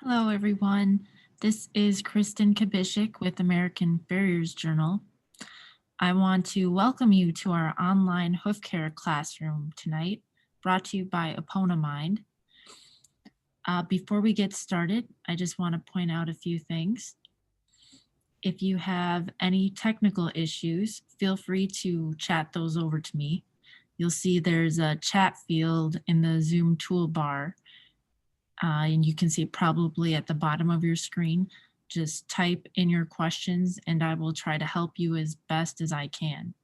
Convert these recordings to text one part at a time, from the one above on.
Hello, everyone. This is Kristen Kabishik with American Farriers Journal. I want to welcome you to our online hoof care classroom tonight, brought to you by EponaMind. Before we get started, I just want to point out a few things. If you have any technical issues, feel free to chat those over to me. You'll see there's a chat field in the Zoom toolbar. And you can see it probably at the bottom of your screen. Just type in your questions and I will try to help you as best as I can.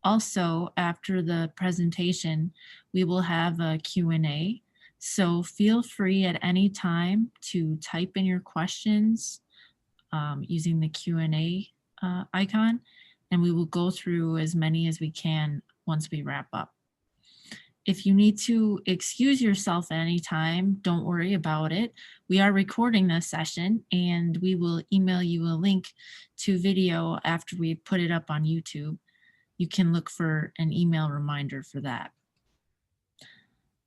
Also, after the presentation, we will have a Q&A. So feel free at any time to type in your questions using the Q&A icon, and we will go through as many as we can once we wrap up. If you need to excuse yourself at any time, don't worry about it. We are recording this session and we will email you a link to video after we put it up on YouTube. You can look for an email reminder for that.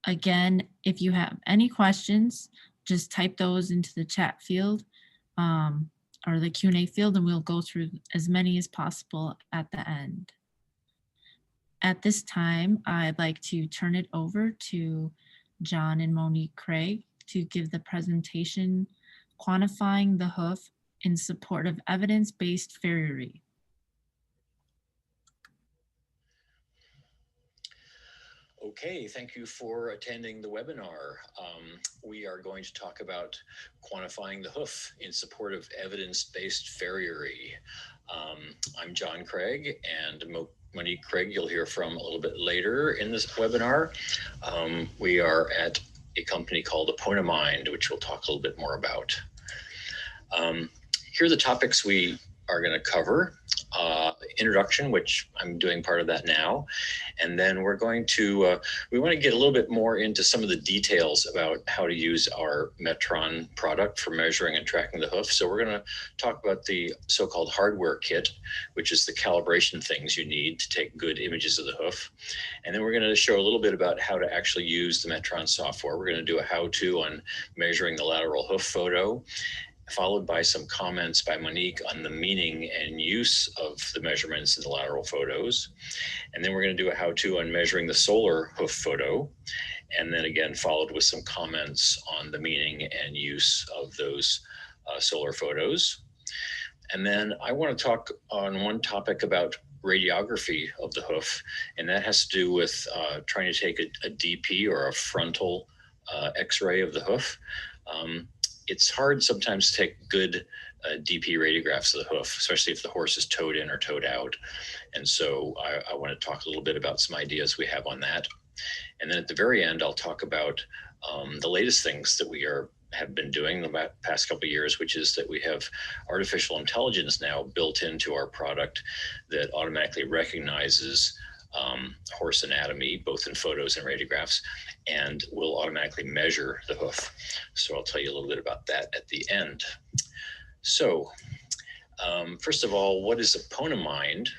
Again, if you have any questions, just type those into the chat field or the Q&A field, and we'll go through as many as possible at the end. At this time, I'd like to turn it over to John and Monique Craig to give the presentation, Quantifying the Hoof in Support of Evidence-Based Farriery. Okay, thank you for attending the webinar. We are going to talk about quantifying the hoof in support of evidence-based farriery. I'm John Craig, and Monique Craig you'll hear from a little bit later in this webinar. We are at a company called EponaMind, which we'll talk a little bit more about. Here are the topics we are going to cover. Introduction, which I'm doing part of that now. And then we're going to, we want to get a little bit more into some of the details about how to use our Metron product for measuring and tracking the hoof. So we're going to talk about the so-called hardware kit, which is the calibration things you need to take good images of the hoof. And then we're going to show a little bit about how to actually use the Metron software. We're going to do a how-to on measuring the lateral hoof photo, followed by some comments by Monique on the meaning and use of the measurements in the lateral photos. And then we're going to do a how-to on measuring the solar hoof photo. And then again, followed with some comments on the meaning and use of those solar photos. And then I want to talk on one topic about radiography of the hoof. And that has to do with trying to take a DP or a frontal X-ray of the hoof. It's hard sometimes to take good DP radiographs of the hoof, especially if the horse is toed in or toed out. And so I want to talk a little bit about some ideas we have on that. And then at the very end, I'll talk about the latest things that we have been doing the past couple of years, which is that we have artificial intelligence now built into our product that automatically recognizes horse anatomy, both in photos and radiographs, and will automatically measure the hoof. So I'll tell you a little bit about that at the end. So first of all, what is EponaMind?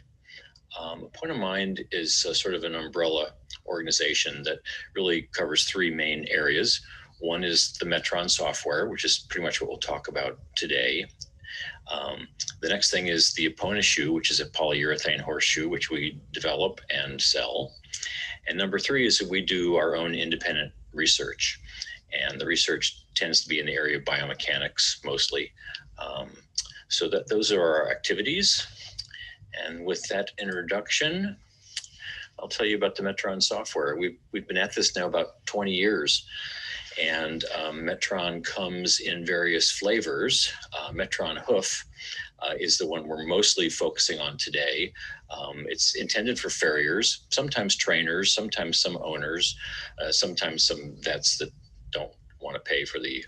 EponaMind is sort of an umbrella organization that really covers three main areas. One is the Metron software, which is pretty much what we'll talk about today. The next thing is the Epona shoe, which is a polyurethane horseshoe, which we develop and sell. And number three is that we do our own independent research. And the research tends to be in the area of biomechanics mostly. So those are our activities. And with that introduction, I'll tell you about the Metron software. We've been at this now about 20 years. And Metron comes in various flavors. Metron Hoof is the one we're mostly focusing on today. It's intended for farriers, sometimes trainers, sometimes some owners, sometimes some vets that don't want to pay for the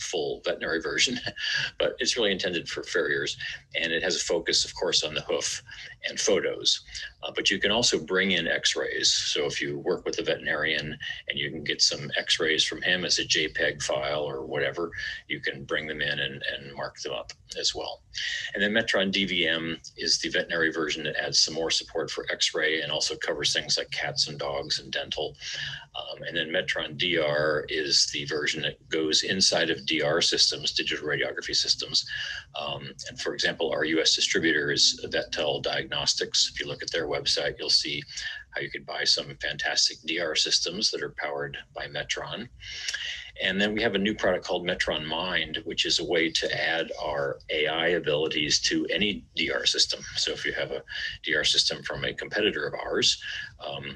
full veterinary version, but it's really intended for farriers. And it has a focus, of course, on the hoof and photos. But you can also bring in x-rays. So if you work with a veterinarian and you can get some x-rays from him as a JPEG file or whatever, you can bring them in and mark them up as well. And then Metron DVM is the veterinary version that adds some more support for x-ray and also covers things like cats and dogs and dental. And then Metron DR is the version that goes inside competitive DR systems, digital radiography systems. And for example, our US distributor is Vettel Diagnostics. If you look at their website, you'll see how you could buy some fantastic DR systems that are powered by Metron. And then we have a new product called EponaMind, which is a way to add our AI abilities to any DR system. So if you have a DR system from a competitor of ours,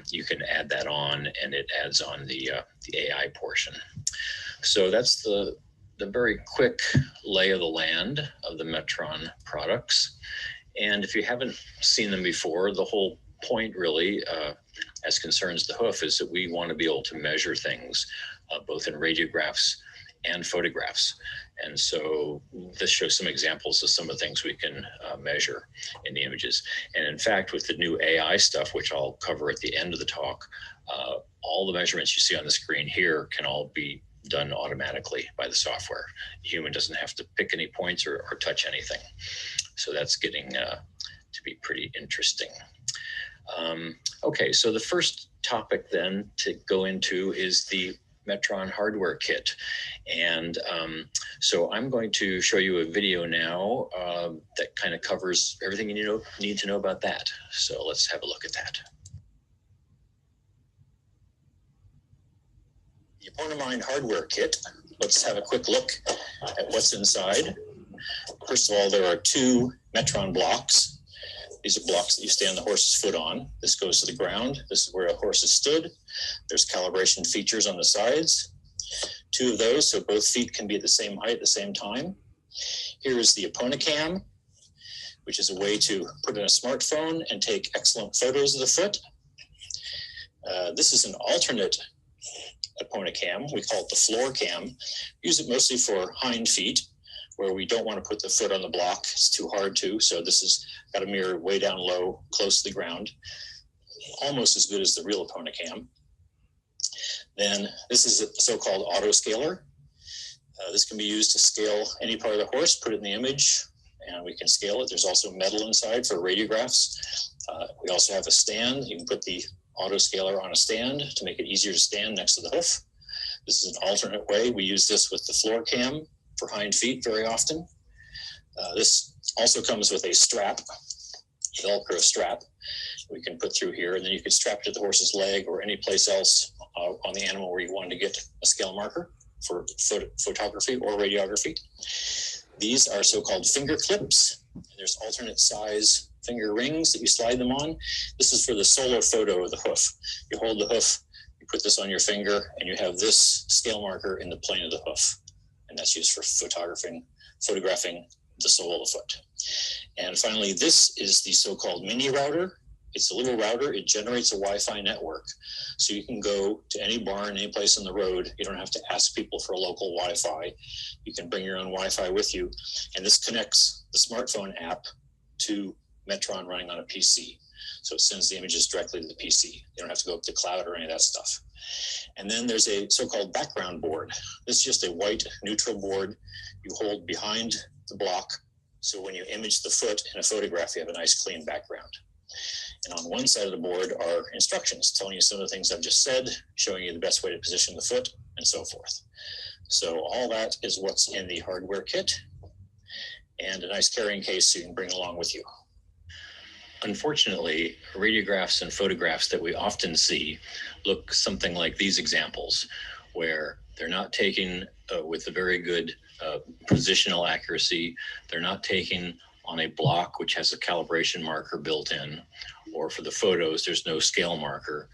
you can add that on, and it adds on the AI portion. So that's the very quick lay of the land of the Metron products. And if you haven't seen them before, the whole point really, as concerns the hoof, is that we want to be able to measure things both in radiographs and photographs. And so this shows some examples of some of the things we can measure in the images. And in fact, with the new AI stuff, which I'll cover at the end of the talk, all the measurements you see on the screen here can all be done automatically by the software. The human doesn't have to pick any points or touch anything. So that's getting to be pretty interesting. Okay, so the first topic then to go into is the Metron hardware kit. And so I'm going to show you a video now that kind of covers everything you need to know about that. So let's have a look at that. The EponaMind hardware kit. Let's have a quick look at what's inside. First of all, there are 2 Metron blocks. These are blocks that you stand the horse's foot on. This goes to the ground. This is where a horse is stood. There's calibration features on the sides. 2 of those, so both feet can be at the same height at the same time. Here is the EponaCam, which is a way to put in a smartphone and take excellent photos of the foot. This is an alternate EponaCam. We call it the floor cam. We use it mostly for hind feet, where we don't want to put the foot on the block. It's too hard to. So this has got a mirror way down low, close to the ground, almost as good as the real EponaCam. Then this is a so-called auto scaler. This can be used to scale any part of the horse, put it in the image, and we can scale it. There's also metal inside for radiographs. We also have a stand. You can put the auto scaler on a stand to make it easier to stand next to the hoof. This is an alternate way. We use this with the floor cam for hind feet very often. This also comes with a strap, Velcro strap, we can put through here, and then you can strap it to the horse's leg or any place else on the animal where you want to get a scale marker for photography or radiography. These are so-called finger clips. There's alternate size finger rings that you slide them on. This is for the solo photo of the hoof. You hold the hoof, you put this on your finger, and you have this scale marker in the plane of the hoof. And that's used for photographing the sole of the foot. And finally, this is the so-called mini router. It's a little router. It generates a Wi-Fi network. So you can go to any barn, any place on the road. You don't have to ask people for a local Wi-Fi. You can bring your own Wi-Fi with you. And this connects the smartphone app to Metron running on a PC. So it sends the images directly to the PC. You don't have to go up to cloud or any of that stuff. And then there's a so-called background board. This is just a white neutral board you hold behind the block. So when you image the foot in a photograph, you have a nice clean background. And on one side of the board are instructions telling you some of the things I've just said, showing you the best way to position the foot, and so forth. So all that is what's in the hardware kit, and a nice carrying case so you can bring along with you. Unfortunately, radiographs and photographs that we often see look something like these examples, where they're not taken with a very good positional accuracy. They're not taken on a block which has a calibration marker built in, or for the photos, there's no scale marker.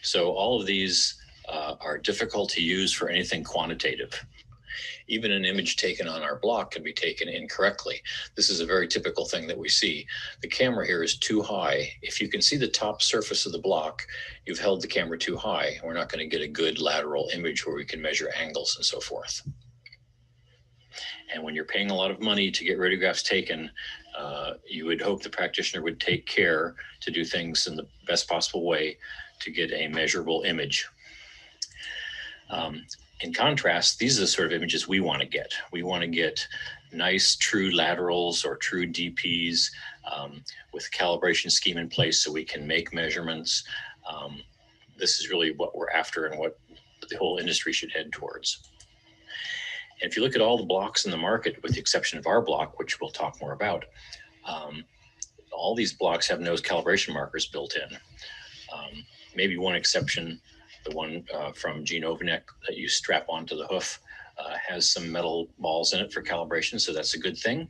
So all of these are difficult to use for anything quantitative. Even an image taken on our block can be taken incorrectly. This is a very typical thing that we see. The camera here is too high. If you can see the top surface of the block, you've held the camera too high. We're not going to get a good lateral image where we can measure angles and so forth. And when you're paying a lot of money to get radiographs taken, you would hope the practitioner would take care to do things in the best possible way to get a measurable image. In contrast, these are the sort of images we want to get. We want to get nice, true laterals or true DPs with a calibration scheme in place so we can make measurements. This is really what we're after and what the whole industry should head towards. And if you look at all the blocks in the market, with the exception of our block, which we'll talk more about, all these blocks have no calibration markers built in. Maybe one exception, the one from Gene Ovanek that you strap onto the hoof, has some metal balls in it for calibration, so that's a good thing.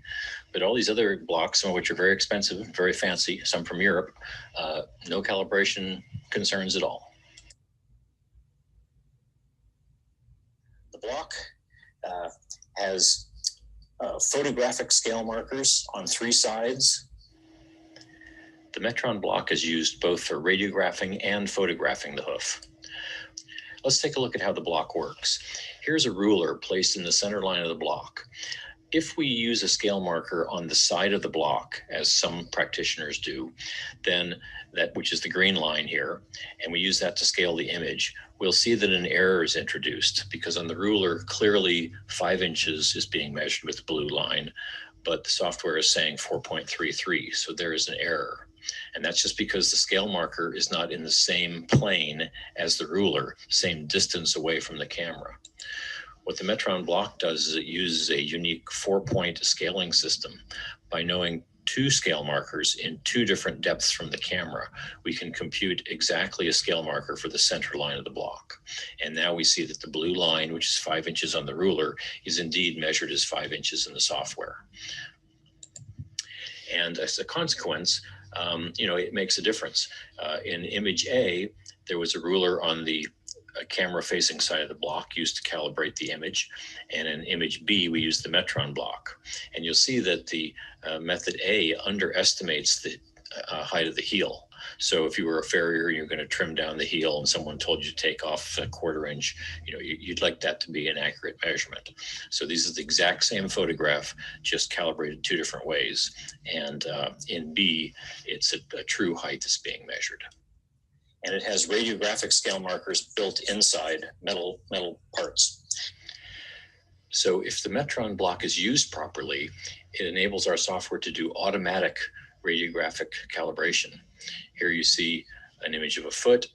But all these other blocks, some of which are very expensive, very fancy, some from Europe, no calibration concerns at all. The block has photographic scale markers on 3 sides. The Metron block is used both for radiographing and photographing the hoof. Let's take a look at how the block works. Here's a ruler placed in the center line of the block. If we use a scale marker on the side of the block, as some practitioners do, then that, which is the green line here, and we use that to scale the image, we'll see that an error is introduced, because on the ruler, clearly 5 inches is being measured with the blue line, but the software is saying 4.33, so there is an error. And that's just because the scale marker is not in the same plane as the ruler, same distance away from the camera. What the Metron block does is it uses a unique 4-point scaling system. By knowing 2 scale markers in 2 different depths from the camera, we can compute exactly a scale marker for the center line of the block. And now we see that the blue line, which is 5 inches on the ruler, is indeed measured as 5 inches in the software. And as a consequence, it makes a difference. In image A, there was a ruler on the camera facing side of the block used to calibrate the image. And in image B, we used the Metron block. And you'll see that the method A underestimates the height of the heel. So if you were a farrier, you're going to trim down the heel and someone told you to take off a 1/4 inch, you'd like that to be an accurate measurement. So these are the exact same photograph, just calibrated 2 different ways. And in B, it's a true height that's being measured. And it has radiographic scale markers built inside metal parts. So if the Metron block is used properly, it enables our software to do automatic radiographic calibration. Here you see an image of a foot.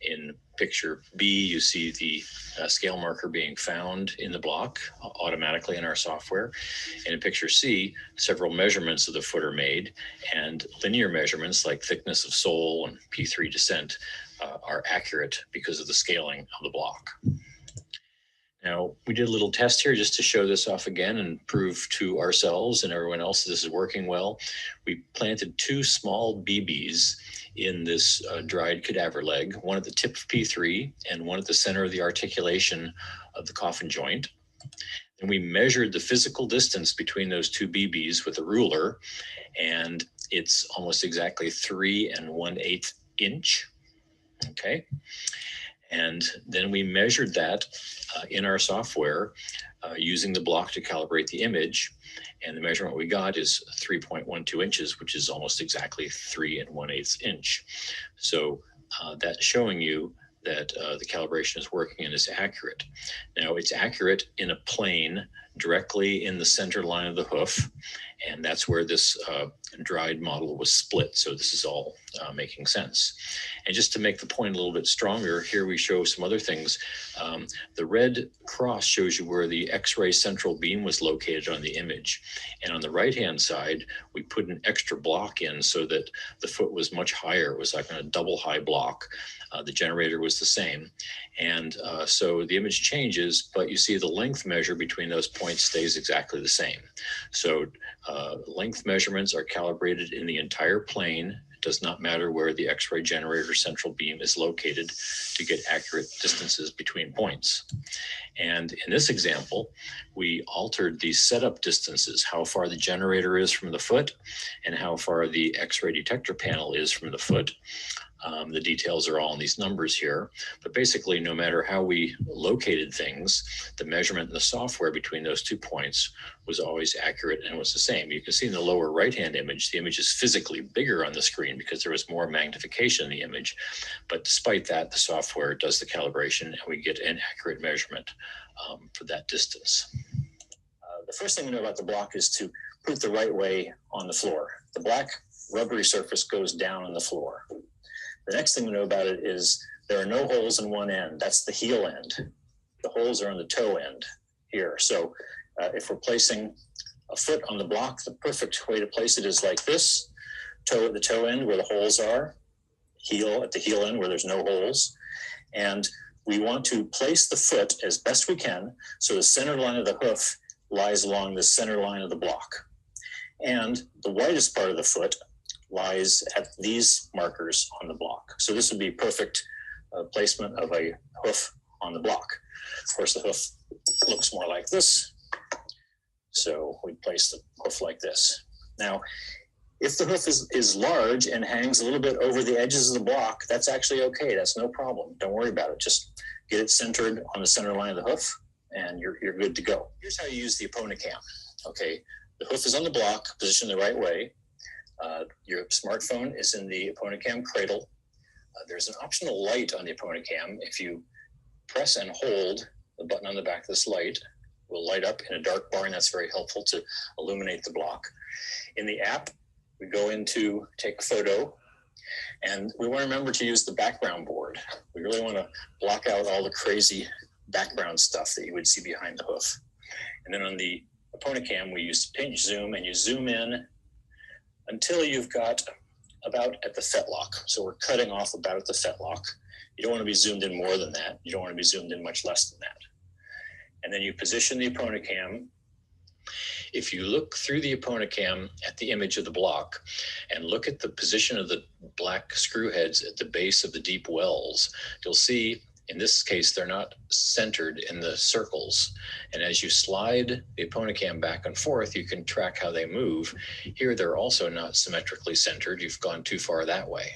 In picture B, you see the scale marker being found in the block automatically in our software. And in picture C, several measurements of the foot are made, and linear measurements like thickness of sole and P3 descent are accurate because of the scaling of the block. Now, we did a little test here just to show this off again and prove to ourselves and everyone else that this is working well. We planted 2 small BBs in this dried cadaver leg, one at the tip of P3 and one at the center of the articulation of the coffin joint. And we measured the physical distance between those 2 BBs with a ruler, and it's almost exactly 3 1/8 inch. Okay. And then we measured that in our software using the block to calibrate the image. And the measurement we got is 3.12 inches, which is almost exactly 3 1/8 inch. So that's showing you that the calibration is working and is accurate. Now, it's accurate in a plane directly in the center line of the hoof, and that's where this dried model was split. So this is all making sense. And just to make the point a little bit stronger, here we show some other things. The red cross shows you where the X-ray central beam was located on the image. And on the right-hand side, we put an extra block in so that the foot was much higher. It was like a double high block. The generator was the same. And so the image changes, but you see the length measure between those points stays exactly the same. So length measurements are calibrated in the entire plane. It does not matter where the X-ray generator central beam is located to get accurate distances between points. And in this example, we altered the setup distances, how far the generator is from the foot and how far the X-ray detector panel is from the foot. The details are all in these numbers here, but basically no matter how we located things, the measurement in the software between those 2 points was always accurate and was the same. You can see in the lower right-hand image, the image is physically bigger on the screen because there was more magnification in the image. But despite that, the software does the calibration and we get an accurate measurement for that distance. The first thing we know about the block is to put it the right way on the floor. The black rubbery surface goes down on the floor. The next thing we know about it is there are no holes in one end. That's the heel end. The holes are on the toe end. here. So if we're placing a foot on the block, the perfect way to place it is like this: toe at the toe end where the holes are, heel at the heel end where there's no holes. And we want to place the foot as best we can so the center line of the hoof lies along the center line of the block. And the widest part of the foot lies at these markers on the block. So this would be perfect placement of a hoof on the block. Of course, the hoof looks more like this. So we place the hoof like this. Now, if the hoof is large and hangs a little bit over the edges of the block, that's actually okay. That's no problem. Don't worry about it. Just get it centered on the center line of the hoof and you're good to go. Here's how you use the EponaCam. Okay, the hoof is on the block, positioned the right way. Your smartphone is in the EponaCam cradle. There's an optional light on the EponaCam. If you press and hold the button on the back of this light, will light up in a dark bar, and that's very helpful to illuminate the block. In the app, we go into take a photo, and we want to remember to use the background board. We really want to block out all the crazy background stuff that you would see behind the hoof. And then on the EponaCam, we use pinch zoom, and you zoom in until you've got about at the fetlock. So we're cutting off about at the fetlock. You don't want to be zoomed in more than that. You don't want to be zoomed in much less than that. And then you position the EponaCam. If you look through the EponaCam at the image of the block and look at the position of the black screw heads at the base of the deep wells, you'll see in this case, they're not centered in the circles. And as you slide the EponaCam back and forth, you can track how they move. Here, they're also not symmetrically centered. You've gone too far that way.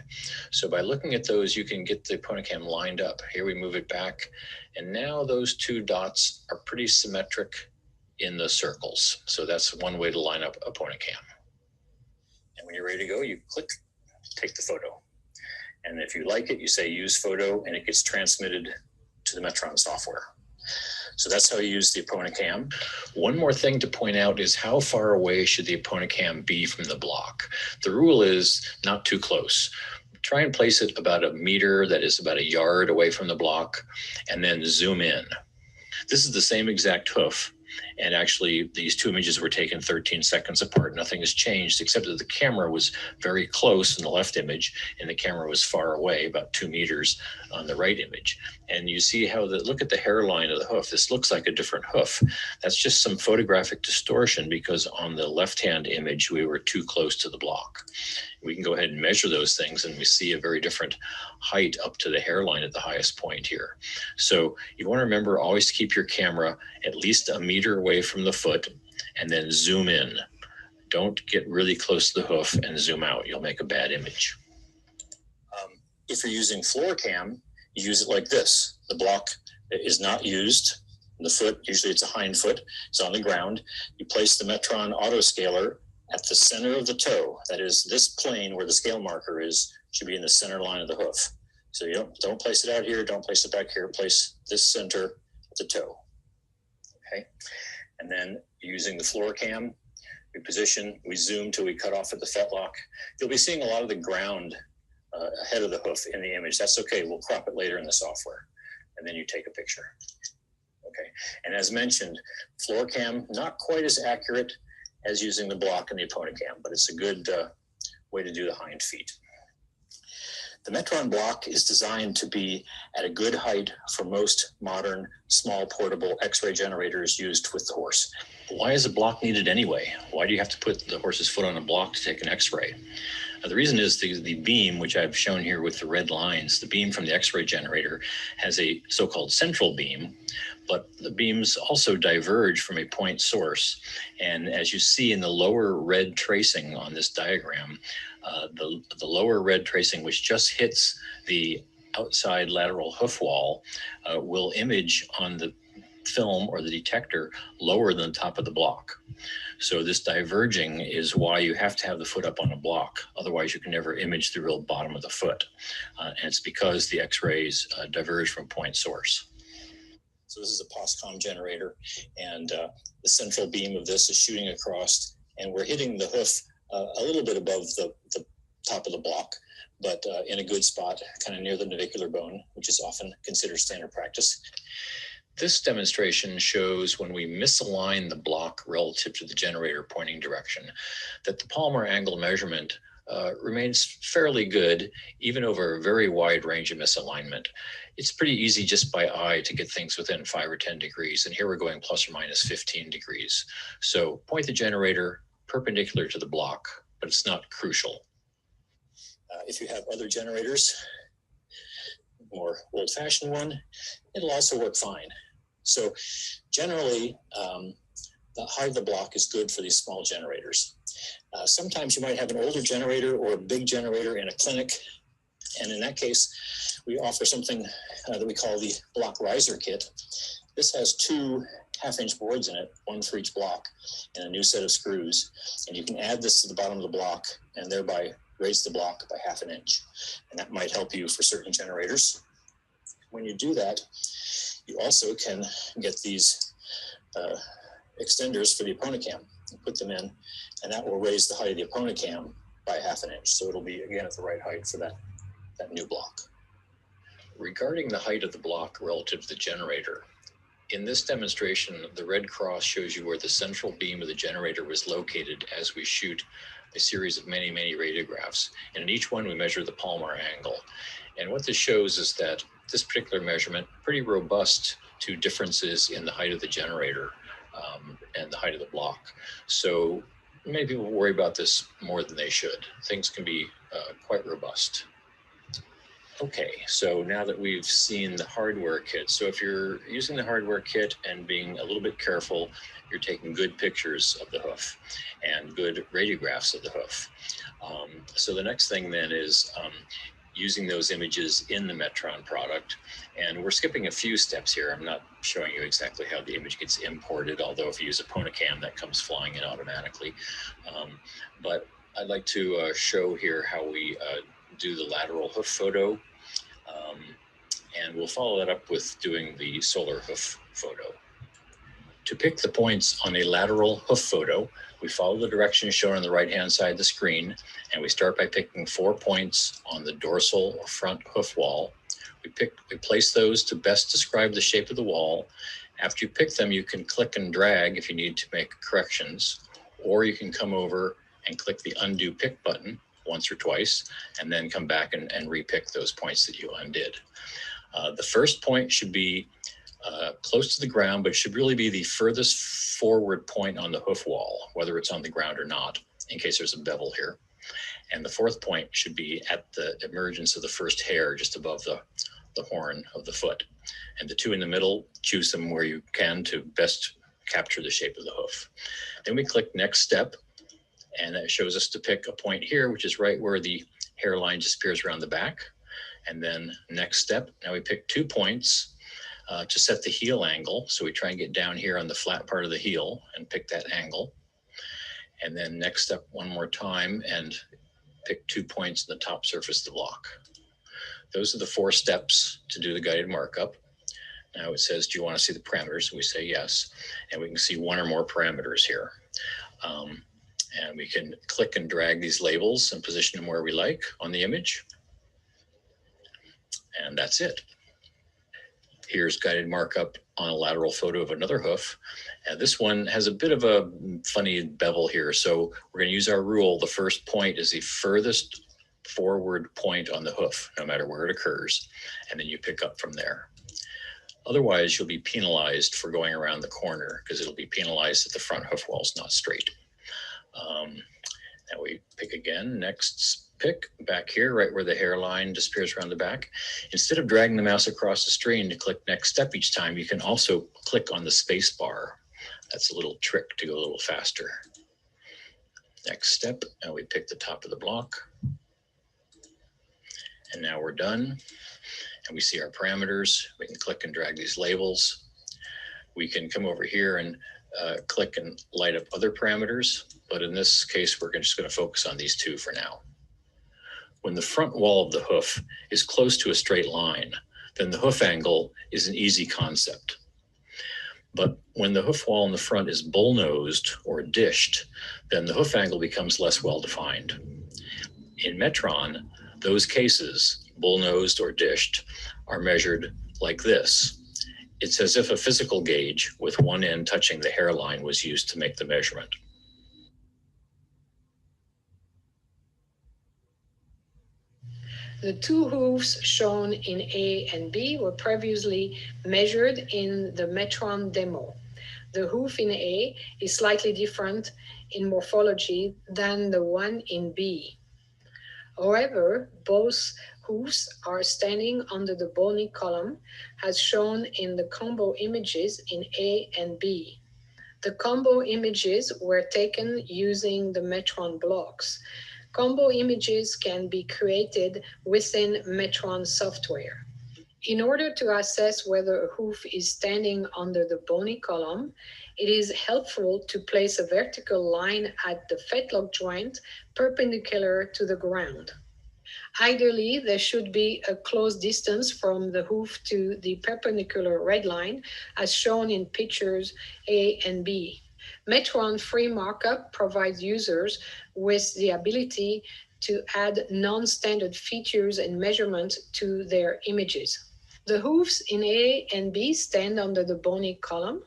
So by looking at those, you can get the EponaCam lined up. Here we move it back. And now those two dots are pretty symmetric in the circles. So that's one way to line up EponaCam. And when you're ready to go, you click, take the photo. And if you like it, you say use photo, and it gets transmitted to the Metron software. So that's how you use the EponaCam. One more thing to point out is how far away should the EponaCam be from the block? The rule is not too close. Try and place it about a meter, that is about a yard away from the block, and then zoom in. This is the same exact hoof. And actually, these two images were taken 13 seconds apart. Nothing has changed, except that the camera was very close in the left image, and the camera was far away, about 2 meters on the right image. And you see how look at the hairline of the hoof. This looks like a different hoof. That's just some photographic distortion because on the left-hand image, we were too close to the block. We can go ahead and measure those things, and we see a very different height up to the hairline at the highest point here. So you want to remember always to keep your camera at least a meter away from the foot and then zoom in. Don't get really close to the hoof and zoom out. You'll make a bad image. If you're using floor cam, you use it like this. The block is not used. The foot, usually it's a hind foot, is on the ground. You place the Metron autoscaler at the center of the toe. That is, this plane where the scale marker is should be in the center line of the hoof. So you don't place it out here, don't place it back here, place this center at the toe. Okay, and then using the floor cam, we position, we zoom till we cut off at the fetlock. You'll be seeing a lot of the ground ahead of the hoof in the image. That's okay, we'll crop it later in the software. And then you take a picture. Okay, and as mentioned, floor cam, not quite as accurate as using the block and the EponaCam, but it's a good way to do the hind feet. The Metron block is designed to be at a good height for most modern, small, portable X-ray generators used with the horse. Why is a block needed anyway? Why do you have to put the horse's foot on a block to take an X-ray? The reason is the beam, which I've shown here with the red lines, the beam from the X-ray generator has a so-called central beam, but the beams also diverge from a point source. And as you see in the lower red tracing on this diagram, the lower red tracing, which just hits the outside lateral hoof wall, will image on the film or the detector lower than the top of the block. So this diverging is why you have to have the foot up on a block. Otherwise, you can never image the real bottom of the foot. And it's because the X-rays diverge from point source. So this is a POSCOM generator, and the central beam of this is shooting across, and we're hitting the hoof a little bit above the top of the block, but in a good spot, kind of near the navicular bone, which is often considered standard practice. This demonstration shows when we misalign the block relative to the generator pointing direction, that the palmar angle measurement remains fairly good, even over a very wide range of misalignment. It's pretty easy just by eye to get things within 5 or 10 degrees, and here we're going plus or minus 15 degrees. So point the generator perpendicular to the block, but it's not crucial. If you have other generators, more old-fashioned one, it'll also work fine. So generally, the height of the block is good for these small generators. Sometimes you might have an older generator or a big generator in a clinic, and in that case, we offer something that we call the block riser kit. This has 2 half-inch boards in it, 1 for each block, and a new set of screws. And you can add this to the bottom of the block and thereby raise the block by ½ inch. And that might help you for certain generators. When you do that, you also can get these extenders for the EponaCam and put them in, and that will raise the height of the EponaCam by ½ inch. So it'll be, again, at the right height for that new block. Regarding the height of the block relative to the generator, in this demonstration, the red cross shows you where the central beam of the generator was located as we shoot a series of many, many radiographs. And in each one, we measure the palmar angle. And what this shows is that this particular measurement, pretty robust to differences in the height of the generator and the height of the block. So many people worry about this more than they should. Things can be quite robust. Okay, so now that we've seen the hardware kit, so if you're using the hardware kit and being a little bit careful, you're taking good pictures of the hoof and good radiographs of the hoof. So the next thing then is using those images in the Metron product. And we're skipping a few steps here. I'm not showing you exactly how the image gets imported, although if you use EponaCam, that comes flying in automatically. But I'd like to show here how we do the lateral hoof photo. And we'll follow that up with doing the solar hoof photo. To pick the points on a lateral hoof photo, we follow the directions shown on the right-hand side of the screen, and we start by picking 4 points on the dorsal or front hoof wall. We place those to best describe the shape of the wall. After you pick them, you can click and drag if you need to make corrections, or you can come over and click the undo pick button once or twice, and then come back and repick those points that you undid. The first point should be close to the ground, but should really be the furthest forward point on the hoof wall, whether it's on the ground or not, in case there's a bevel here. And the 4th point should be at the emergence of the first hair just above the horn of the foot. And the 2 in the middle, choose them where you can to best capture the shape of the hoof. Then we click next step, and that shows us to pick a point here, which is right where the hairline disappears around the back. And then next step, now we pick 2 points to set the heel angle. So we try and get down here on the flat part of the heel and pick that angle. And then next step one more time and pick 2 points in the top surface of the block. Those are the 4 steps to do the guided markup. Now it says, do you want to see the parameters? We say yes. And we can see 1 or more parameters here. And we can click and drag these labels and position them where we like on the image. And that's it. Here's guided markup on a lateral photo of another hoof. And this one has a bit of a funny bevel here. So we're going to use our rule. The first point is the furthest forward point on the hoof, no matter where it occurs. And then you pick up from there. Otherwise, you'll be penalized for going around the corner because it'll be penalized if the front hoof wall is not straight. Now we pick again, next pick back here, right where the hairline disappears around the back. Instead of dragging the mouse across the screen to click next step each time, you can also click on the space bar. That's a little trick to go a little faster. Next step, and we pick the top of the block. And now we're done. And we see our parameters. We can click and drag these labels. We can come over here and click and light up other parameters. But in this case, we're just going to focus on these 2 for now. When the front wall of the hoof is close to a straight line, then the hoof angle is an easy concept. But when the hoof wall in the front is bull-nosed or dished, then the hoof angle becomes less well-defined. In Metron, those cases, bull-nosed or dished, are measured like this. It's as if a physical gauge with one end touching the hairline was used to make the measurement. The two hoofs shown in A and B were previously measured in the Metron demo. The hoof in A is slightly different in morphology than the one in B. However, both hoofs are standing under the bony column as shown in the combo images in A and B. The combo images were taken using the Metron blocks. Combo images can be created within Metron software. In order to assess whether a hoof is standing under the bony column, it is helpful to place a vertical line at the fetlock joint perpendicular to the ground. Ideally, there should be a close distance from the hoof to the perpendicular red line, as shown in pictures A and B. Metron free markup provides users with the ability to add non-standard features and measurements to their images. The hoofs in A and B stand under the bony column.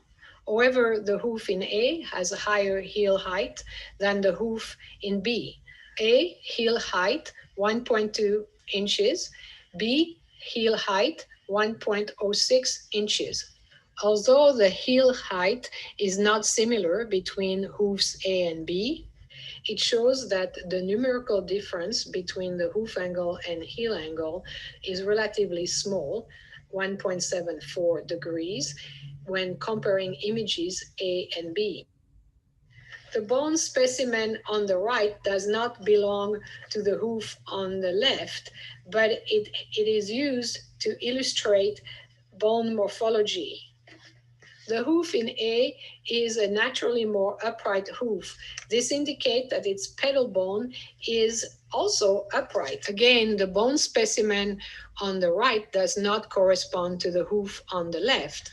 However, the hoof in A has a higher heel height than the hoof in B. A, heel height 1.2 inches, B, heel height 1.06 inches. Although the heel height is not similar between hoofs A and B, it shows that the numerical difference between the hoof angle and heel angle is relatively small, 1.74 degrees, when comparing images A and B. The bone specimen on the right does not belong to the hoof on the left, but it is used to illustrate bone morphology. The hoof in A is a naturally more upright hoof. This indicates that its pedal bone is also upright. Again, the bone specimen on the right does not correspond to the hoof on the left.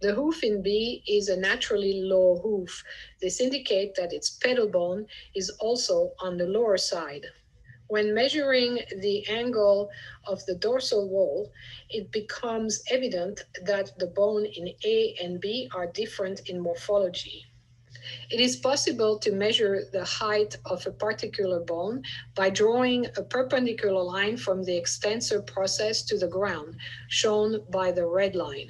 The hoof in B is a naturally low hoof. This indicates that its pedal bone is also on the lower side. When measuring the angle of the dorsal wall, it becomes evident that the bone in A and B are different in morphology. It is possible to measure the height of a particular bone by drawing a perpendicular line from the extensor process to the ground, shown by the red line.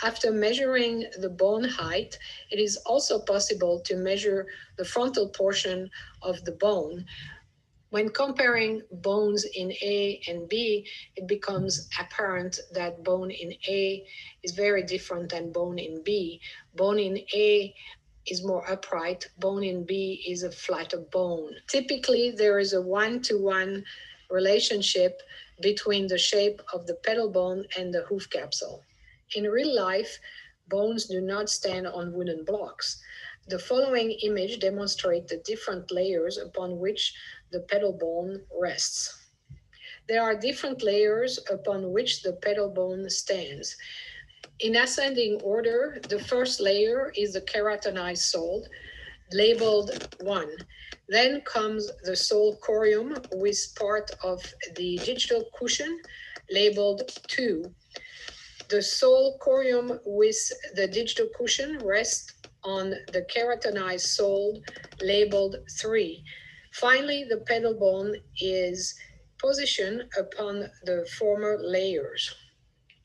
After measuring the bone height, it is also possible to measure the frontal portion of the bone. When comparing bones in A and B, it becomes apparent that bone in A is very different than bone in B. Bone in A is more upright, bone in B is a flatter bone. Typically, there is a one-to-one relationship between the shape of the pedal bone and the hoof capsule. In real life, bones do not stand on wooden blocks. The following image demonstrates the different layers upon which the pedal bone rests. There are different layers upon which the pedal bone stands. In ascending order, the first layer is the keratinized sole, labeled 1. Then comes the sole corium with part of the digital cushion, labeled 2. The sole corium with the digital cushion rests on the keratinized sole, labeled 3. Finally, the pedal bone is positioned upon the former layers.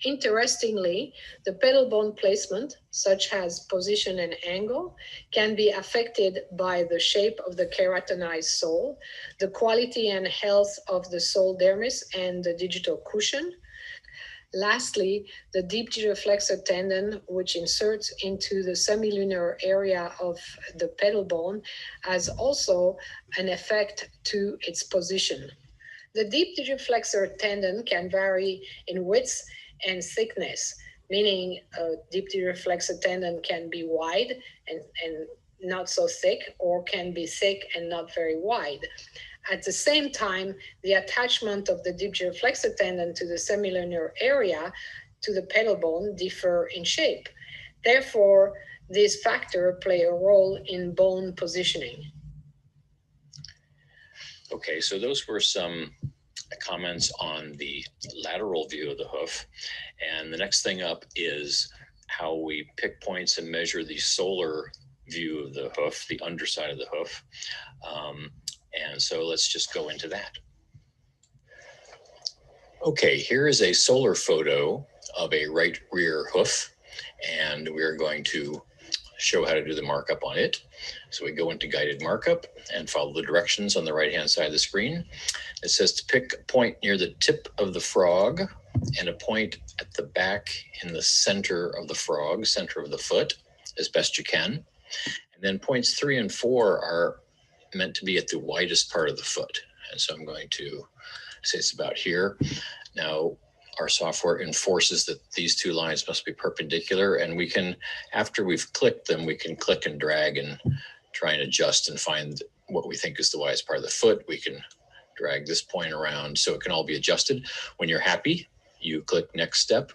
Interestingly, the pedal bone placement, such as position and angle, can be affected by the shape of the keratinized sole, the quality and health of the sole dermis and the digital cushion. Lastly, the deep giroflexor tendon, which inserts into the semilunar area of the pedal bone, has also an effect to its position. The deep giroflexor tendon can vary in width and thickness, meaning a deep giroflexor tendon can be wide and not so thick, or can be thick and not very wide. At the same time, the attachment of the deep giroflexor tendon to the semilunar area to the pedal bone differ in shape. Therefore, these factors play a role in bone positioning. Okay, so those were some comments on the lateral view of the hoof. And the next thing up is how we pick points and measure the solar view of the hoof, the underside of the hoof. And so let's just go into that. Okay, here is a solar photo of a right rear hoof, and we're going to show how to do the markup on it. So we go into guided markup and follow the directions on the right-hand side of the screen. It says to pick a point near the tip of the frog and a point at the back in the center of the frog, center of the foot, as best you can. And then points 3 and 4 are meant to be at the widest part of the foot. And so I'm going to say it's about here. Now, our software enforces that these two lines must be perpendicular, and we can, after we've clicked them, we can click and drag and try and adjust and find what we think is the widest part of the foot. We can drag this point around so it can all be adjusted. When you're happy, you click next step,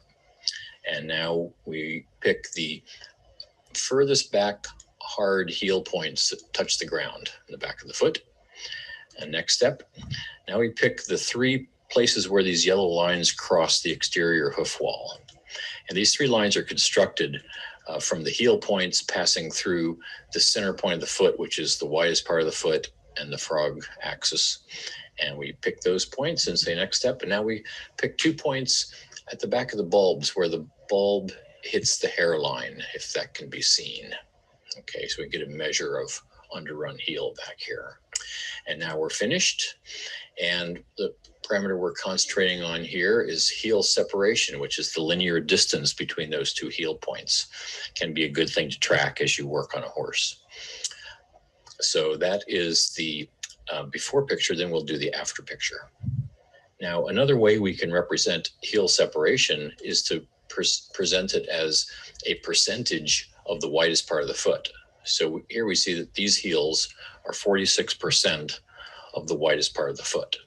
and now we pick the furthest back hard heel points that touch the ground in the back of the foot. And next step, now we pick the 3 places where these yellow lines cross the exterior hoof wall. And these 3 lines are constructed from the heel points passing through the center point of the foot, which is the widest part of the foot, and the frog axis. And we pick those points and say next step. And now we pick 2 points at the back of the bulbs where the bulb hits the hairline, if that can be seen. Okay, so we get a measure of underrun heel back here. And now we're finished. And the parameter we're concentrating on here is heel separation, which is the linear distance between those 2 heel points. Can be a good thing to track as you work on a horse. So that is the before picture, then we'll do the after picture. Now, another way we can represent heel separation is to present it as a percentage of the widest part of the foot. So here we see that these heels are 46% of the widest part of the foot,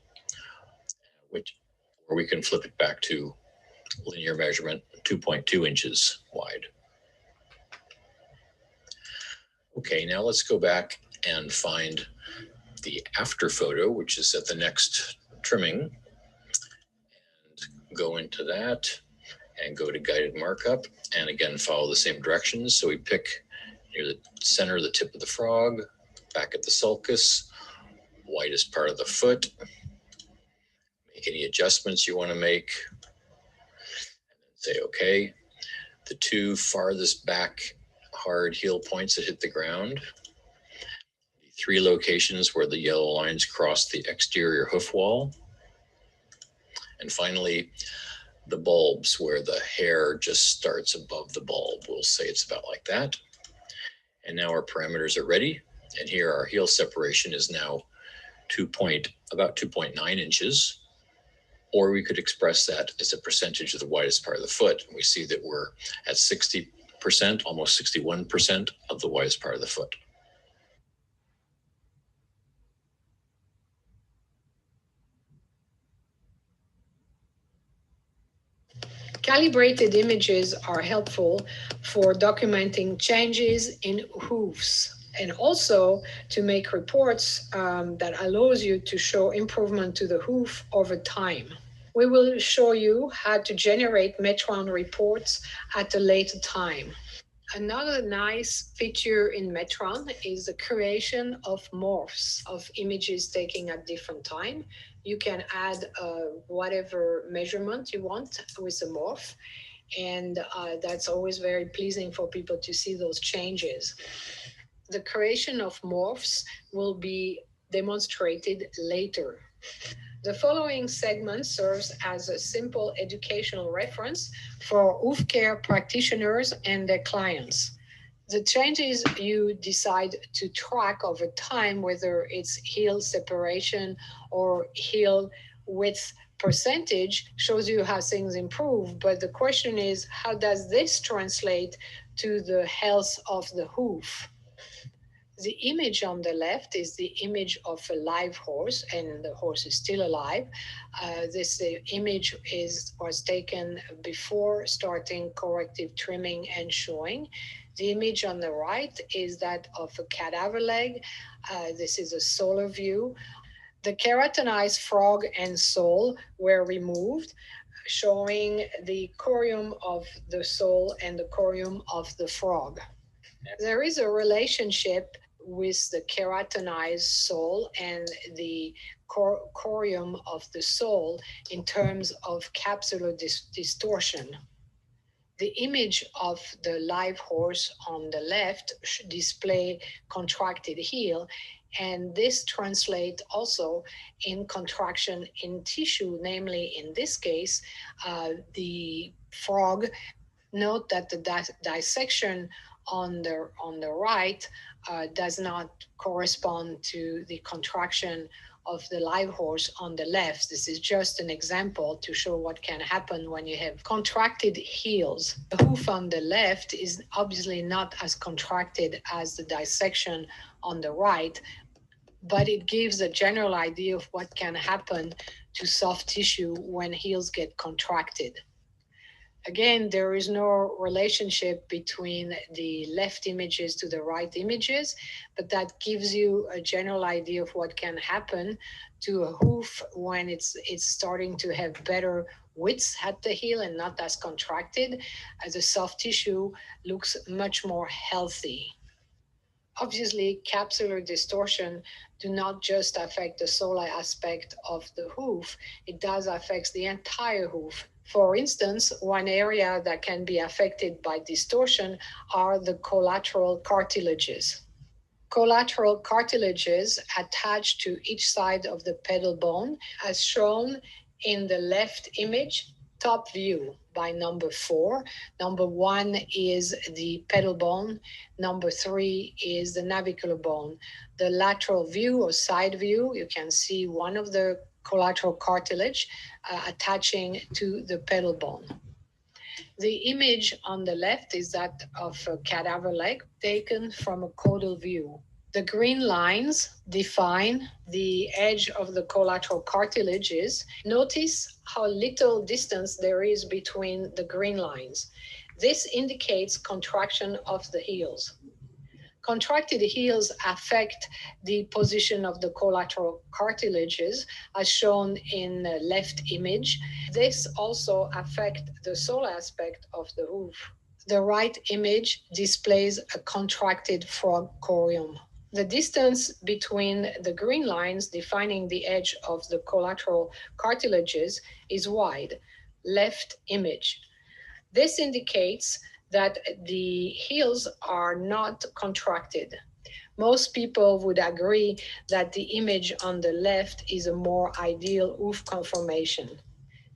or we can flip it back to linear measurement, 2.2 inches wide. Okay, now let's go back and find the after photo, which is at the next trimming, and go into that and go to guided markup, and again follow the same directions. So we pick near the center of the tip of the frog, back at the sulcus, widest part of the foot, make any adjustments you want to make, and then say okay. The 2 farthest back hard heel points that hit the ground, the 3 locations where the yellow lines cross the exterior hoof wall, and finally the bulbs where the hair just starts above the bulb. We'll say it's about like that. And now our parameters are ready. And here our heel separation is now about 2.9 inches. Or we could express that as a percentage of the widest part of the foot. And we see that we're at 60%, almost 61% of the widest part of the foot. Calibrated images are helpful for documenting changes in hoofs and also to make reports that allows you to show improvement to the hoof over time. We will show you how to generate Metron reports at a later time. Another nice feature in Metron is the creation of morphs of images taken at different time. You can add whatever measurement you want with the morph, and that's always very pleasing for people to see those changes. The creation of morphs will be demonstrated later. The following segment serves as a simple educational reference for hoof care practitioners and their clients. The changes you decide to track over time, whether it's heel separation or heel width percentage, shows you how things improve. But the question is, how does this translate to the health of the hoof? The image on the left is the image of a live horse, and the horse is still alive. This image was taken before starting corrective trimming and shoeing. The image on the right is that of a cadaver leg. This is a solar view. The keratinized frog and sole were removed, showing the corium of the sole and the corium of the frog. There is a relationship with the keratinized sole and the corium of the sole in terms of capsular distortion. The image of the live horse on the left display contracted heel, and this translates also in contraction in tissue, namely in this case, the frog. Note that the dissection on the right does not correspond to the contraction of the live horse on the left. This is just an example to show what can happen when you have contracted heels. The hoof on the left is obviously not as contracted as the dissection on the right, but it gives a general idea of what can happen to soft tissue when heels get contracted. Again, there is no relationship between the left images to the right images, but that gives you a general idea of what can happen to a hoof when it's starting to have better width at the heel and not as contracted, as the soft tissue looks much more healthy. Obviously, capsular distortion do not just affect the solar aspect of the hoof, it does affect the entire hoof. For instance, one area that can be affected by distortion are the collateral cartilages. Collateral cartilages attach to each side of the pedal bone, as shown in the left image, top view by number 4. Number 1 is the pedal bone. Number 3 is the navicular bone. The lateral view or side view, you can see one of the collateral cartilage attaching to the pedal bone. The image on the left is that of a cadaver leg taken from a caudal view. The green lines define the edge of the collateral cartilages. Notice how little distance there is between the green lines. This indicates contraction of the heels. Contracted heels affect the position of the collateral cartilages, as shown in the left image. This also affects the sole aspect of the hoof. The right image displays a contracted frog corium. The distance between the green lines defining the edge of the collateral cartilages is wide. Left image. This indicates that the heels are not contracted. Most people would agree that the image on the left is a more ideal hoof conformation.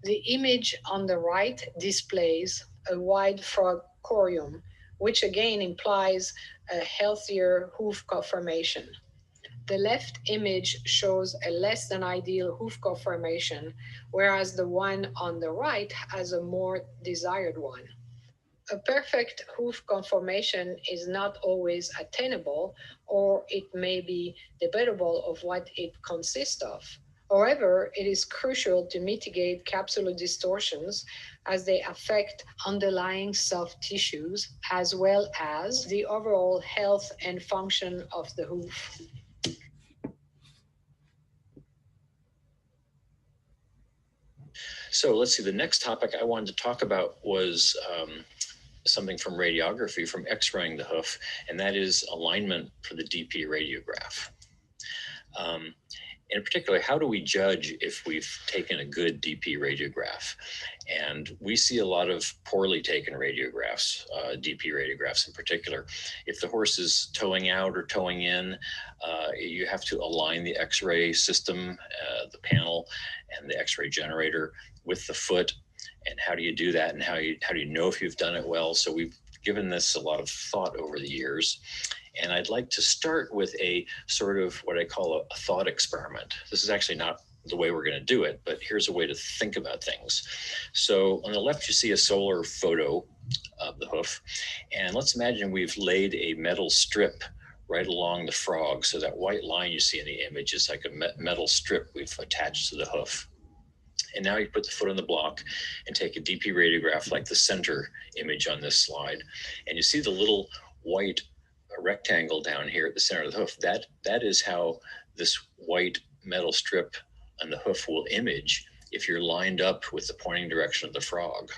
The image on the right displays a wide frog corium, which again implies a healthier hoof conformation. The left image shows a less than ideal hoof conformation, whereas the one on the right has a more desired one. A perfect hoof conformation is not always attainable, or it may be debatable of what it consists of. However, it is crucial to mitigate capsular distortions as they affect underlying soft tissues as well as the overall health and function of the hoof. So let's see, the next topic I wanted to talk about was something from radiography, from x-raying the hoof, and that is alignment for the DP radiograph. In particular, how do we judge if we've taken a good DP radiograph? And we see a lot of poorly taken radiographs, DP radiographs in particular. If the horse is towing out or towing in, you have to align the x-ray system, the panel, and the x-ray generator with the foot. And how do you do that? And how do you know if you've done it well? So we've given this a lot of thought over the years. And I'd like to start with a sort of what I call a thought experiment. This is actually not the way we're going to do it, but here's a way to think about things. So on the left, you see a solar photo of the hoof. And let's imagine we've laid a metal strip right along the frog. So that white line you see in the image is like a metal strip we've attached to the hoof. And now you put the foot on the block and take a DP radiograph like the center image on this slide. And you see the little white rectangle down here at the center of the hoof. That is how this white metal strip on the hoof will image if you're lined up with the pointing direction of the frog.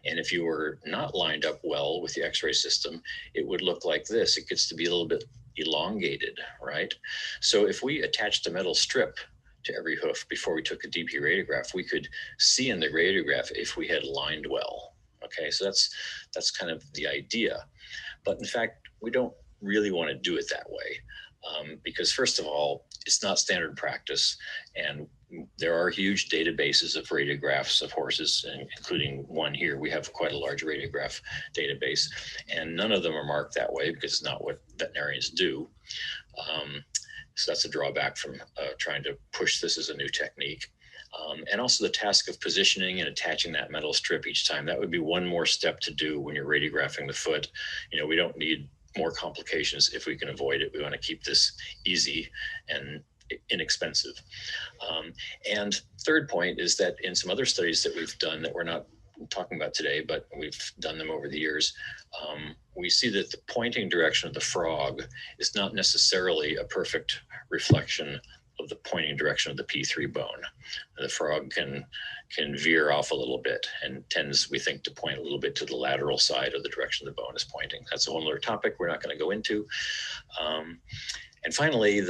And if you were not lined up well with the X-ray system, it would look like this. It gets to be a little bit elongated, right? So if we attached a metal strip to every hoof before we took a DP radiograph, we could see in the radiograph if we had lined well. Okay, so that's kind of the idea. But in fact, we don't really want to do it that way because first of all, it's not standard practice, and there are huge databases of radiographs of horses, including one here. We have quite a large radiograph database, and none of them are marked that way because it's not what veterinarians do. So that's a drawback from trying to push this as a new technique. And also the task of positioning and attaching that metal strip each time. That would be one more step to do when you're radiographing the foot. You know, we don't need more complications if we can avoid it. We want to keep this easy and inexpensive. And third point is that in some other studies that we've done that we're not talking about today, but we've done them over the years, we see that the pointing direction of the frog is not necessarily a perfect reflection of the pointing direction of the P3 bone. The frog can veer off a little bit and tends, we think, to point a little bit to the lateral side of the direction the bone is pointing. That's a whole other topic we're not going to go into. And finally,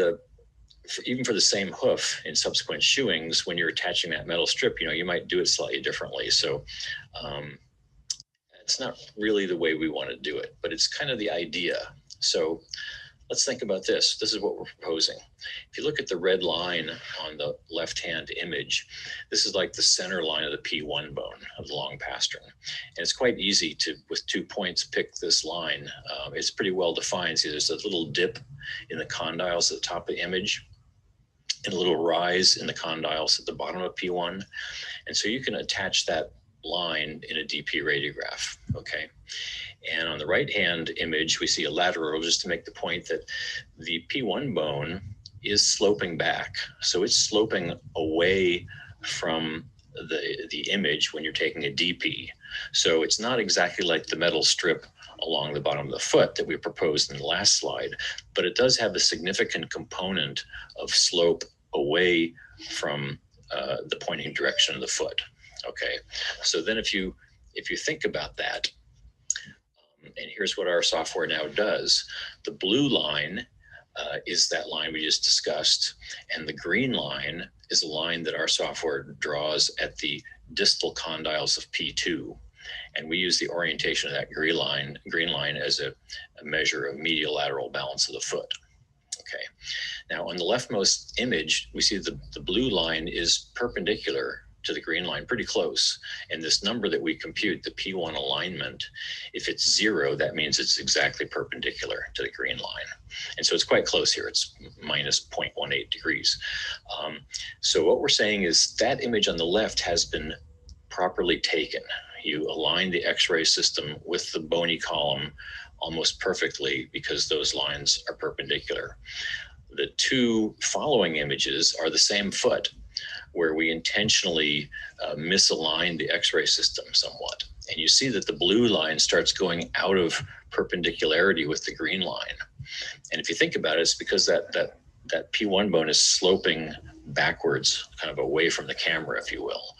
even for the same hoof in subsequent shoeings, when you're attaching that metal strip, you know, you might do it slightly differently. So it's not really the way we want to do it, but it's kind of the idea. So let's think about this. This is what we're proposing. If you look at the red line on the left-hand image, this is like the center line of the P1 bone of the long pastern. And it's quite easy to, with 2 points, pick this line. It's pretty well defined. See, there's a little dip in the condyles at the top of the image and a little rise in the condyles at the bottom of P1. And so you can attach that line in a DP radiograph, okay? And on the right-hand image, we see a lateral, just to make the point that the P1 bone is sloping back. So it's sloping away from the image when you're taking a DP. So it's not exactly like the metal strip along the bottom of the foot that we proposed in the last slide, but it does have a significant component of slope away from the pointing direction of the foot. Okay, so then if you think about that, and here's what our software now does. The blue line is that line we just discussed, and the green line is a line that our software draws at the distal condyles of P2. And we use the orientation of that green line as a measure of medial lateral balance of the foot. Okay. Now on the leftmost image, we see the blue line is perpendicular to the green line, pretty close. And this number that we compute, the P1 alignment, if it's 0, that means it's exactly perpendicular to the green line. And so it's quite close here. It's minus 0.18 degrees. So what we're saying is that image on the left has been properly taken. You align the X-ray system with the bony column almost perfectly because those lines are perpendicular. The two following images are the same foot, where we intentionally misalign the X-ray system somewhat. And you see that the blue line starts going out of perpendicularity with the green line. And if you think about it, it's because that P1 bone is sloping backwards, kind of away from the camera, if you will.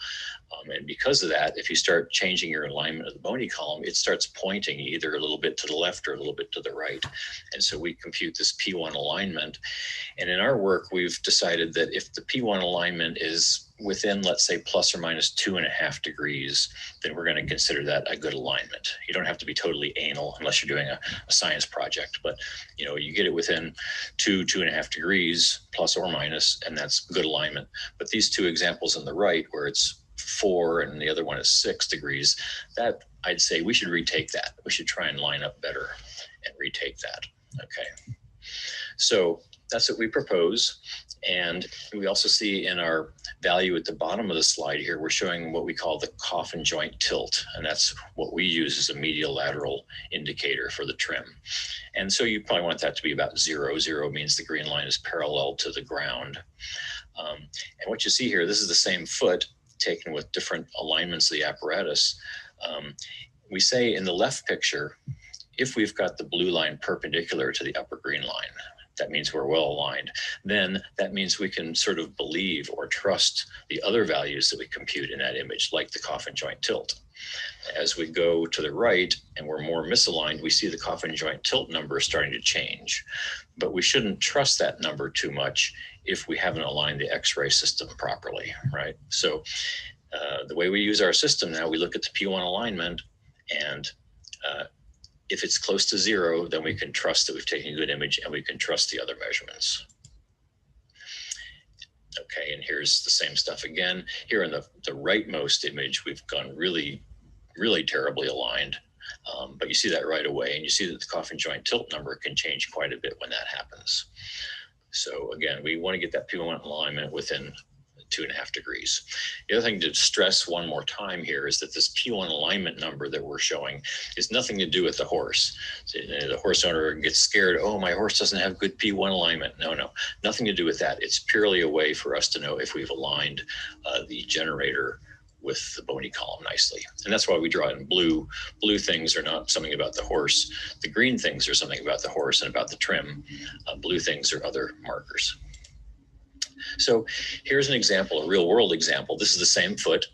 And because of that, if you start changing your alignment of the bony column, it starts pointing either a little bit to the left or a little bit to the right. And so we compute this P1 alignment. And in our work, we've decided that if the P1 alignment is within, let's say, plus or minus 2.5 degrees, then we're going to consider that a good alignment. You don't have to be totally anal unless you're doing a science project, but you know, you get it within 2.5 degrees, plus or minus, and that's good alignment. But these two examples on the right, where it's 4 and the other one is 6 degrees, that I'd say we should retake that. We should try and line up better and retake that. Okay. So that's what we propose. And we also see in our value at the bottom of the slide here, we're showing what we call the coffin joint tilt. And that's what we use as a medial lateral indicator for the trim. And so you probably want that to be about 0. 0 means the green line is parallel to the ground. And what you see here, this is the same foot taken with different alignments of the apparatus. We say in the left picture, if we've got the blue line perpendicular to the upper green line, that means we're well aligned. Then that means we can sort of believe or trust the other values that we compute in that image, like the coffin joint tilt. As we go to the right and we're more misaligned, we see the coffin joint tilt number starting to change. But we shouldn't trust that number too much if we haven't aligned the X-ray system properly, right? So the way we use our system now, we look at the P1 alignment, and if it's close to 0, then we can trust that we've taken a good image, and we can trust the other measurements. Okay, and here's the same stuff again. Here in the rightmost image, we've gone really terribly aligned. But you see that right away, and you see that the coffin joint tilt number can change quite a bit when that happens. So again, we want to get that P1 alignment within 2.5 degrees. The other thing to stress one more time here is that this P1 alignment number that we're showing is nothing to do with the horse. So the horse owner gets scared, oh, my horse doesn't have good P1 alignment. No, nothing to do with that. It's purely a way for us to know if we've aligned the generator with the bony column nicely. And that's why we draw it in blue. Blue things are not something about the horse. The green things are something about the horse and about the trim. Blue things are other markers. So here's an example, a real world example. This is the same foot.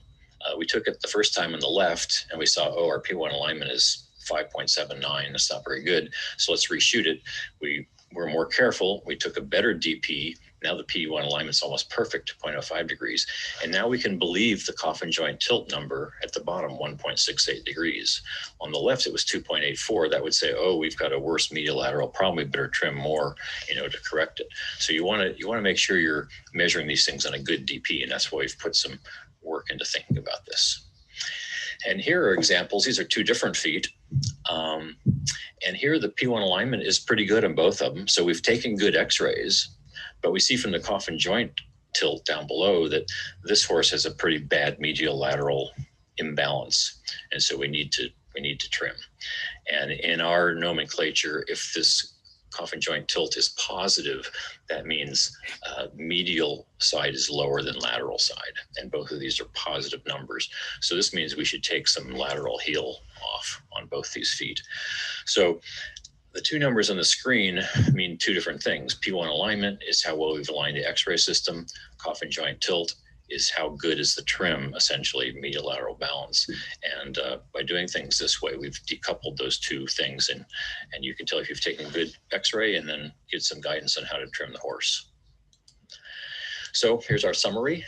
We took it the first time on the left and we saw, oh, our P1 alignment is 5.79. That's not very good. So let's reshoot it. We were more careful. We took a better DP. Now the P1 alignment's almost perfect, 0.05 degrees. And now we can believe the coffin joint tilt number at the bottom, 1.68 degrees. On the left, it was 2.84. That would say, oh, we've got a worse medial lateral, probably better trim more, to correct it. So you want to make sure you're measuring these things on a good DP, and that's why we've put some work into thinking about this. And here are examples. These are 2 different feet. And here the P1 alignment is pretty good on both of them. So we've taken good x-rays, but we see from the coffin joint tilt down below that this horse has a pretty bad medial lateral imbalance. And so we need to trim. And in our nomenclature, if this coffin joint tilt is positive, that means medial side is lower than lateral side. And both of these are positive numbers. So this means we should take some lateral heel off on both these feet. So the 2 numbers on the screen mean 2 different things. P1 alignment is how well we've aligned the X-ray system. Coffin joint tilt is how good is the trim, essentially medial lateral balance. And by doing things this way, we've decoupled those 2 things, and you can tell if you've taken good X-ray and then get some guidance on how to trim the horse. So here's our summary.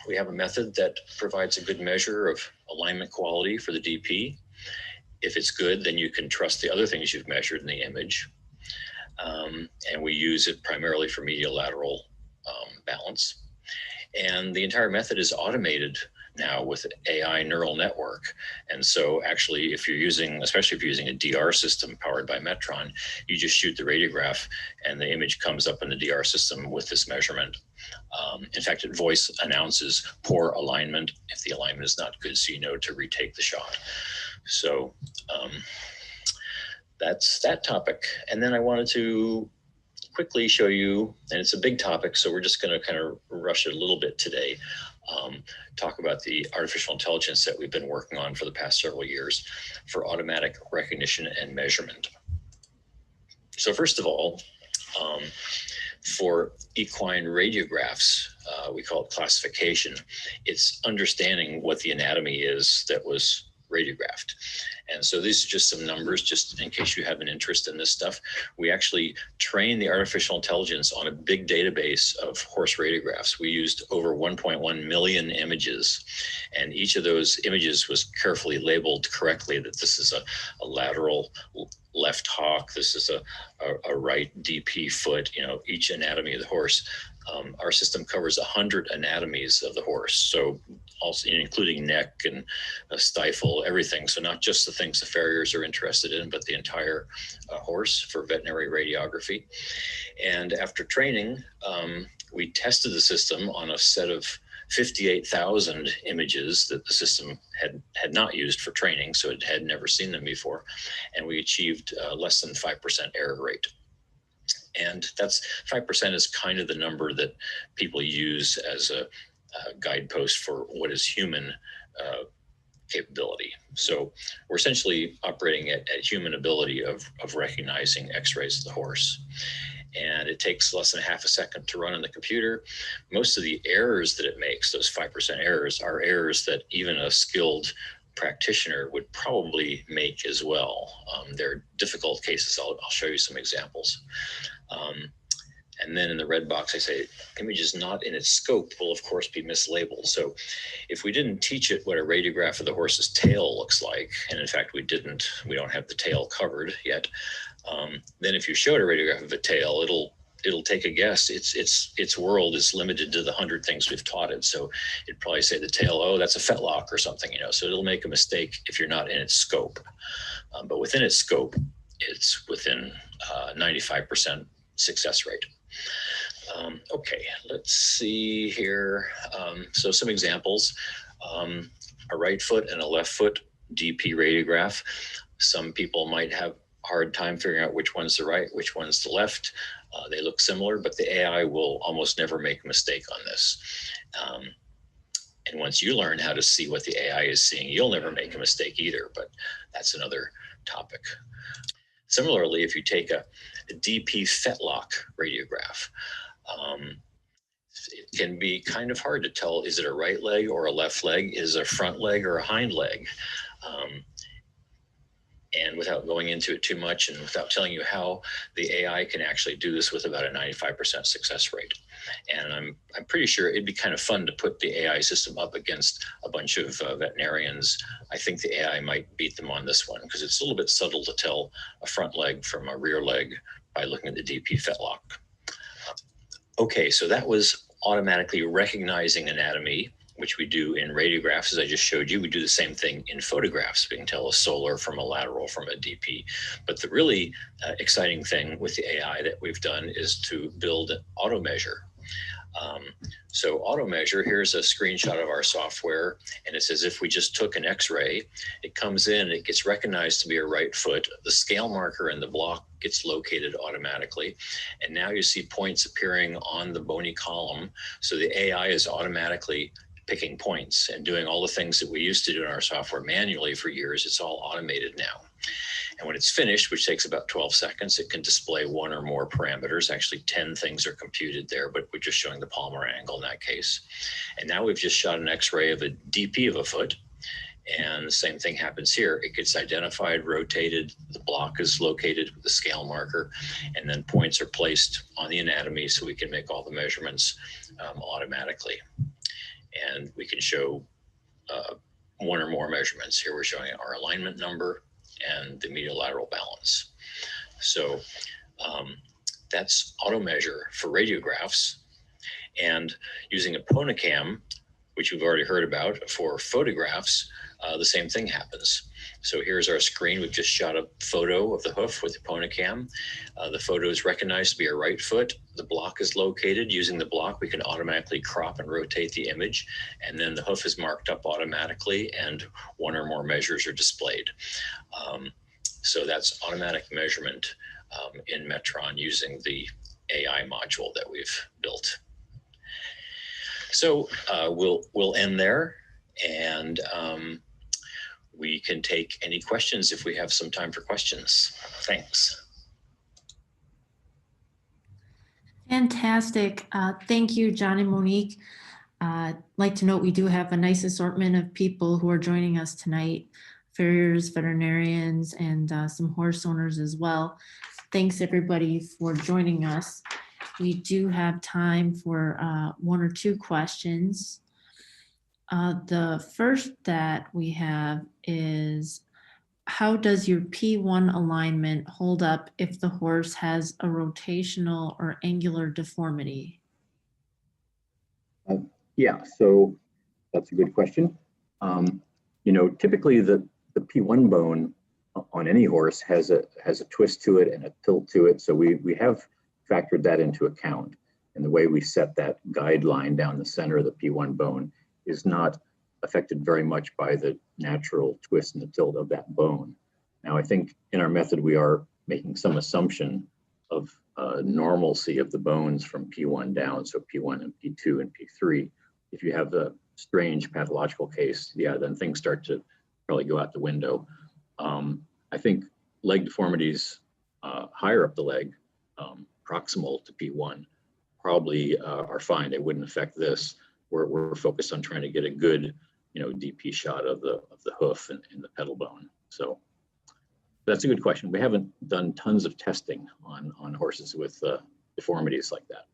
We have a method that provides a good measure of alignment quality for the DP. If it's good, then you can trust the other things you've measured in the image. And we use it primarily for medial lateral balance. And the entire method is automated now with AI neural network. And so actually, especially if you're using a DR system powered by Metron, you just shoot the radiograph and the image comes up in the DR system with this measurement. In fact, it voice announces poor alignment if the alignment is not good, so you know to retake the shot. So that's that topic. And then I wanted to quickly show you, and it's a big topic, so we're just going to kind of rush it a little bit today, talk about the artificial intelligence that we've been working on for the past several years for automatic recognition and measurement. So first of all, for equine radiographs, we call it classification. It's understanding what the anatomy is that was radiographed. And so these are just some numbers, just in case you have an interest in this stuff. We actually trained the artificial intelligence on a big database of horse radiographs. We used over 1.1 million images, and each of those images was carefully labeled correctly that this is a lateral left hock, this is a right DP foot, each anatomy of the horse. Our system covers 100 anatomies of the horse, so also including neck and stifle, everything. So not just the things the farriers are interested in, but the entire horse for veterinary radiography. And after training, we tested the system on a set of 58,000 images that the system had not used for training, so it had never seen them before, and we achieved less than 5% error rate. And that's 5% is kind of the number that people use as a guidepost for what is human capability. So we're essentially operating at human ability of recognizing x-rays of the horse. And it takes less than half a second to run on the computer. Most of the errors that it makes, those 5% errors, are errors that even a skilled practitioner would probably make as well. They're difficult cases. I'll show you some examples. And then in the red box, I say images not in its scope will of course be mislabeled. So if we didn't teach it what a radiograph of the horse's tail looks like, and in fact we don't have the tail covered yet, then if you showed a radiograph of a tail, it'll take a guess. Its world is limited to the 100 things we've taught it. So it'd probably say the tail, oh, that's a fetlock or something, so it'll make a mistake if you're not in its scope. But within its scope, it's within 95% success rate. Okay, let's see here. So some examples, a right foot and a left foot DP radiograph. Some people might have a hard time figuring out which one's the right, which one's the left. They look similar, but the AI will almost never make a mistake on this. And once you learn how to see what the AI is seeing, you'll never make a mistake either, but that's another topic. Similarly, if you take a DP fetlock radiograph, it can be kind of hard to tell, is it a right leg or a left leg? Is it a front leg or a hind leg? And without going into it too much and without telling you how, the AI can actually do this with about a 95% success rate. And I'm pretty sure it'd be kind of fun to put the AI system up against a bunch of veterinarians. I think the AI might beat them on this one because it's a little bit subtle to tell a front leg from a rear leg by looking at the DP fetlock. Okay, so that was automatically recognizing anatomy, which we do in radiographs, as I just showed you. We do the same thing in photographs. We can tell a solar from a lateral from a DP. But the really exciting thing with the AI that we've done is to build auto measure. So auto measure, here's a screenshot of our software, and it's as if we just took an x-ray. It comes in, it gets recognized to be a right foot. The scale marker in the block gets located automatically. And now you see points appearing on the bony column. So the AI is automatically picking points and doing all the things that we used to do in our software manually for years. It's all automated now. And when it's finished, which takes about 12 seconds, it can display one or more parameters. Actually, 10 things are computed there, but we're just showing the palmar angle in that case. And now we've just shot an x-ray of a DP of a foot. And the same thing happens here. It gets identified, rotated, the block is located with the scale marker, and then points are placed on the anatomy so we can make all the measurements automatically. And we can show one or more measurements. Here we're showing our alignment number and the medial lateral balance. So that's auto measure for radiographs. And using EponaCam, which we've already heard about, for photographs, the same thing happens. So here's our screen. We've just shot a photo of the hoof with EponaCam. The photo is recognized to be a right foot. The block is located. Using the block, we can automatically crop and rotate the image, and then the hoof is marked up automatically, and one or more measures are displayed. So that's automatic measurement in Metron using the AI module that we've built. So we'll end there, and we can take any questions if we have some time for questions. Thanks. Fantastic. Thank you, John and Monique. I'd like to note we do have a nice assortment of people who are joining us tonight, farriers, veterinarians, and some horse owners as well. Thanks everybody for joining us. We do have time for one or two questions. The first that we have is, how does your P1 alignment hold up if the horse has a rotational or angular deformity? Yeah, so that's a good question. Typically the P1 bone on any horse has a twist to it and a tilt to it. So we have factored that into account. And the way we set that guideline down the center of the P1 bone is not affected very much by the natural twist and the tilt of that bone. Now, I think in our method, we are making some assumption of normalcy of the bones from P1 down, so P1 and P2 and P3. If you have the strange pathological case, yeah, then things start to probably go out the window. I think leg deformities higher up the leg, proximal to P1, probably are fine. They wouldn't affect this. We're focused on trying to get a good, DP shot of the hoof and the pedal bone. So that's a good question. We haven't done tons of testing on horses with deformities like that.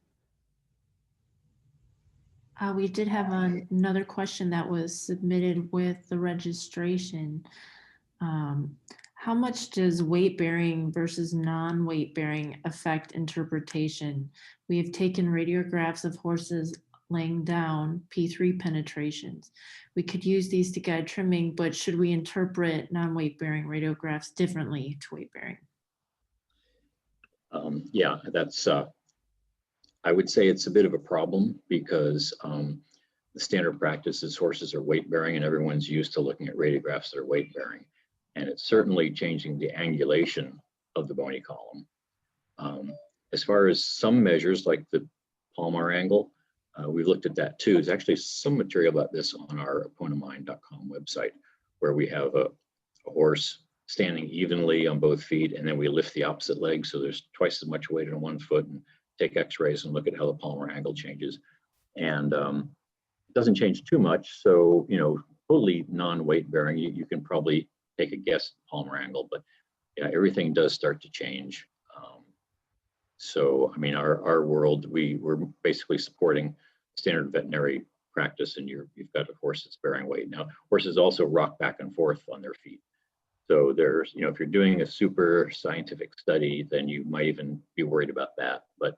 We did have another question that was submitted with the registration. How much does weight bearing versus non-weight bearing affect interpretation? We have taken radiographs of horses laying down P3 penetrations. We could use these to guide trimming, but should we interpret non-weight bearing radiographs differently to weight bearing? Yeah, that's, I would say it's a bit of a problem because the standard practice is horses are weight bearing and everyone's used to looking at radiographs that are weight bearing. And it's certainly changing the angulation of the bony column. As far as some measures like the palmar angle, we've looked at that too. There's actually some material about this on our EponaMind.com website, where we have a horse standing evenly on both feet, and then we lift the opposite leg. So there's twice as much weight on one foot, and take x-rays and look at how the palmar angle changes. And it doesn't change too much. So, totally non-weight bearing, you can probably take a guess at palmar angle, but yeah, everything does start to change. So, I mean, our world, we're basically supporting standard veterinary practice, and you've got a horse that's bearing weight. Now, horses also rock back and forth on their feet. So there's, if you're doing a super scientific study, then you might even be worried about that. But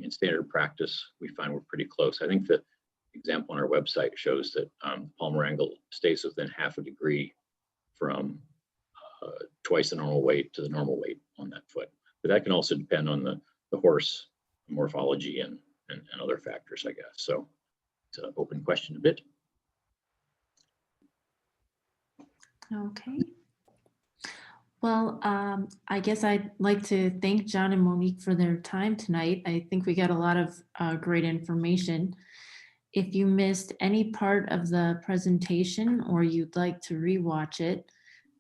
in standard practice, we find we're pretty close. I think the example on our website shows that palmar angle stays within half a degree from twice the normal weight to the normal weight on that foot. But that can also depend on the horse morphology and other factors, I guess. So it's an open question a bit. Okay. Well, I guess I'd like to thank John and Monique for their time tonight. I think we got a lot of great information. If you missed any part of the presentation or you'd like to rewatch it,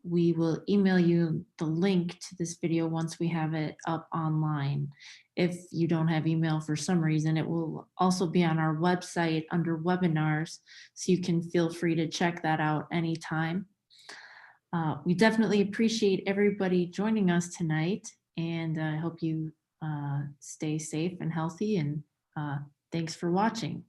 we will email you the link to this video once we have it up online. If you don't have email for some reason, it will also be on our website under webinars, so you can feel free to check that out anytime. We definitely appreciate everybody joining us tonight, and I hope you stay safe and healthy, and thanks for watching.